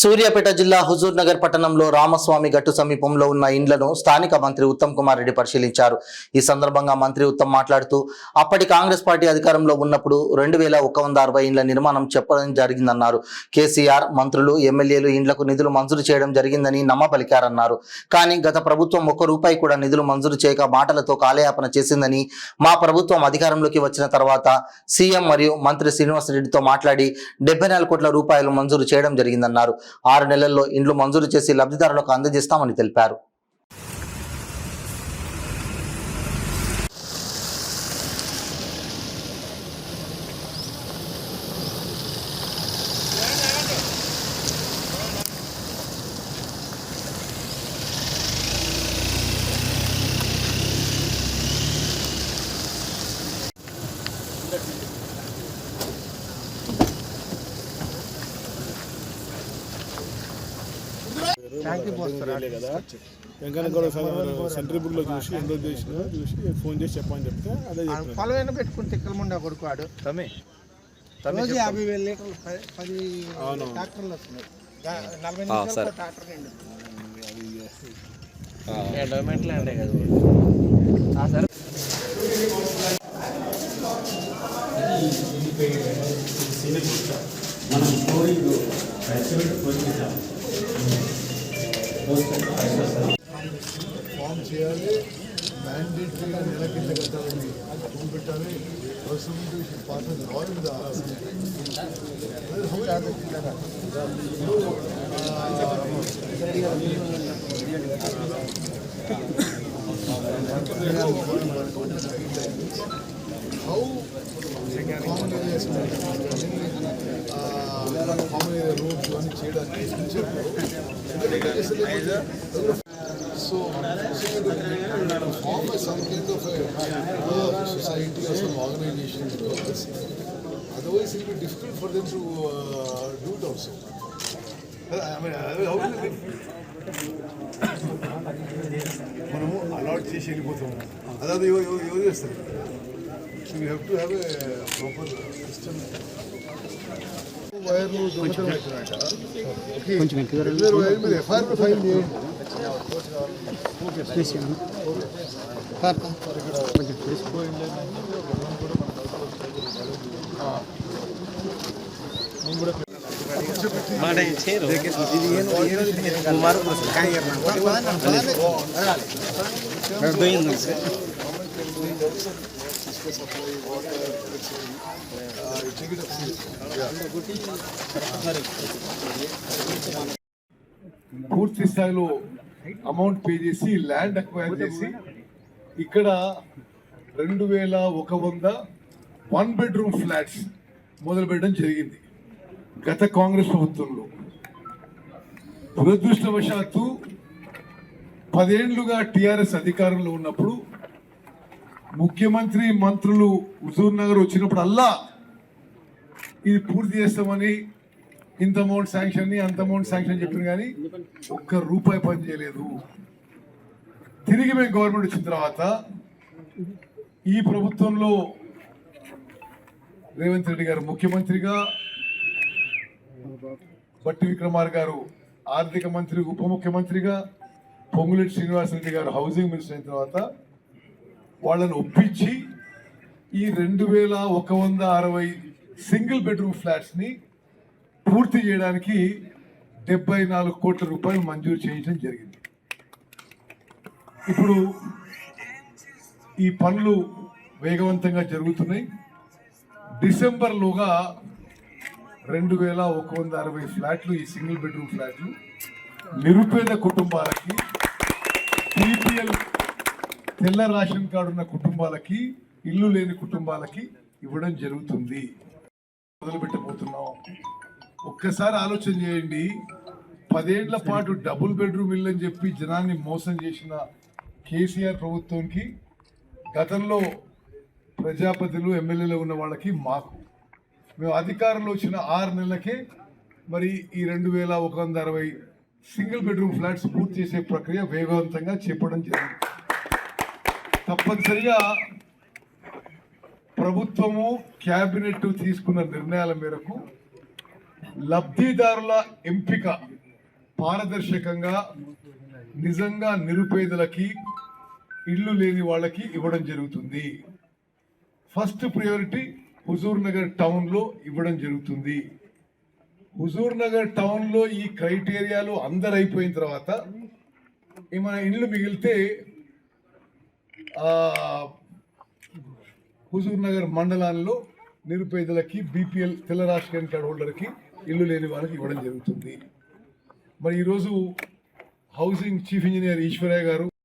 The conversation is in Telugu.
సూర్యాపేట జిల్లా హుజూర్ నగర్ పట్టణంలో రామస్వామి గట్టు సమీపంలో ఉన్న ఇండ్లను స్థానిక మంత్రి ఉత్తమ్ కుమార్ రెడ్డి పరిశీలించారు. ఈ సందర్భంగా మంత్రి ఉత్తమ్ మాట్లాడుతూ అప్పటి కాంగ్రెస్ పార్టీ అధికారంలో ఉన్నప్పుడు 2160 ఇండ్ల నిర్మాణం చెప్పడం జరిగిందన్నారు. కేసీఆర్, మంత్రులు, ఎమ్మెల్యేలు ఇండ్లకు నిధులు మంజూరు చేయడం జరిగిందని నమ్మపలికారన్నారు. కానీ గత ప్రభుత్వం ₹1 కూడా నిధులు మంజూరు చేయక మాటలతో కాలయాపన చేసిందని, మా ప్రభుత్వం అధికారంలోకి వచ్చిన తర్వాత సీఎం మరియు మంత్రి శ్రీనివాస్ రెడ్డితో మాట్లాడి 74 కోట్ల రూపాయలు మంజూరు చేయడం జరిగిందన్నారు. 6 నెలల్లో ఇండ్లు మంజూరు చేసి లబ్ధిదారులకు అందజేస్తామని తెలిపారు. వెంకన్న కూడా సెంట్రీ బుక్ లో చూసి ఎండో చూసి ఫోన్ చేసి చెప్పని చెప్తే అదే పొలమైనా పెట్టుకుని తిక్కలముండా కొడుకువాడు రోజు 50,000 లీటర్లు 10 ట్రాక్టర్లు వస్తున్నాయి. 40 నిమిషాలు ట్రాక్టర్ నిండు ఎండోమెంట్లు అండే కదా సార్. మనం ఫామ్ చేయాలి, మ్యాండేటరీగా నెల కింద కట్టాలని రూల్ పెట్టాలి. Part how common areas common area roads అన్నీ చేయడానికి so form some kind of a society or some organization, otherwise it will be difficult for them to do it also. I mean, how will it మనము అలాట్ చేసి వెళ్ళిపోతాము, అదే ఎవరు చేస్తారు. So we have to have a proper system. వైర్లు దొంగతనం అవుతున్నాయట, వైర్ మీరు ఎఫ్ఐఆర్ ఫైల్ చేయండి. పూర్తి స్థాయిలో అమౌంట్ పే చేసి ల్యాండ్ అక్వైర్ చేసి ఇక్కడ 2100 1 బెడ్రూమ్ ఫ్లాట్స్ మొదలు పెట్టడం జరిగింది గత కాంగ్రెస్ ప్రభుత్వంలో. దురదృష్టవశాత్తు 10 ఏళ్లుగా టీఆర్ఎస్ అధికారంలో ఉన్నప్పుడు ముఖ్యమంత్రి, మంత్రులు హుజూర్ నగర్ వచ్చినప్పుడు అల్లా ఇది పూర్తి చేస్తామని ఇంత అమౌంట్ శాంక్షన్ అంత అమౌంట్ శాంక్షన్ చెప్పిన కానీ ₹1 పని చేయలేదు. తిరిగి మేము గవర్నమెంట్ వచ్చిన తర్వాత ఈ ప్రభుత్వంలో రేవంత్ రెడ్డి గారు ముఖ్యమంత్రిగా, బట్టి విక్రమార్ గారు ఆర్థిక మంత్రి, ఉప ముఖ్యమంత్రిగా, పొంగులేటి శ్రీనివాసరెడ్డి గారు హౌసింగ్ మినిస్టర్ అయిన తర్వాత వాళ్ళని ఒప్పించి ఈ 2160 సింగిల్ బెడ్రూమ్ ఫ్లాట్స్ ని పూర్తి చేయడానికి 74 కోట్ల రూపాయలు మంజూరు చేయించడం జరిగింది. ఇప్పుడు ఈ పనులు వేగవంతంగా జరుగుతున్నాయి. డిసెంబర్లోగా 2160 ఫ్లాట్లు, ఈ సింగిల్ బెడ్రూమ్ ఫ్లాట్లు నిరుపేద కుటుంబాలకి, టీపీఎల్ తెల్ల రేషన్ కార్డు ఉన్న కుటుంబాలకి, ఇల్లు లేని కుటుంబాలకి ఇవ్వడం జరుగుతుంది. మొదలు పెట్టబోతున్నాం. ఒక్కసారి ఆలోచన చేయండి, 10 ఏళ్ల పాటు డబుల్ బెడ్రూమ్ ఇల్లు అని చెప్పి జనాన్ని మోసం చేసిన కేసీఆర్ ప్రభుత్వానికి, గతంలో ప్రజాపతిలు, ఎమ్మెల్యేలు ఉన్న వాళ్ళకి, మాకు మేము అధికారంలో వచ్చిన 6 నెలలకే మరి ఈ 2160 సింగిల్ బెడ్రూమ్ ఫ్లాట్స్ పూర్తి చేసే ప్రక్రియ వేగవంతంగా చేపట్టడం జరిగింది. తప్పనిసరిగా ప్రభుత్వము, క్యాబినెట్ తీసుకున్న నిర్ణయాల మేరకు లబ్ధిదారుల ఎంపిక పారదర్శకంగా నిజంగా నిరుపేదలకి ఇల్లు లేని వాళ్ళకి ఇవ్వడం జరుగుతుంది. First priority Huzur Nagar town లో ఇవ్వడం జరుగుతుంది. హుజూర్ నగర్ టౌన్ లో ఈ క్రైటీరియాలు అందరు అయిపోయిన తర్వాత ఏమైనా ఇల్లు మిగిలితే హుజూర్ నగర్ మండలాల్లో నిరుపేదలకి బీపీఎల్ తెల్ల రేషన్ కార్డు హోల్డర్కి ఇల్లు లేని వాళ్ళకి ఇవ్వడం జరుగుతుంది. మరి ఈరోజు హౌసింగ్ చీఫ్ ఇంజనీర్ ఈశ్వరయ్య గారు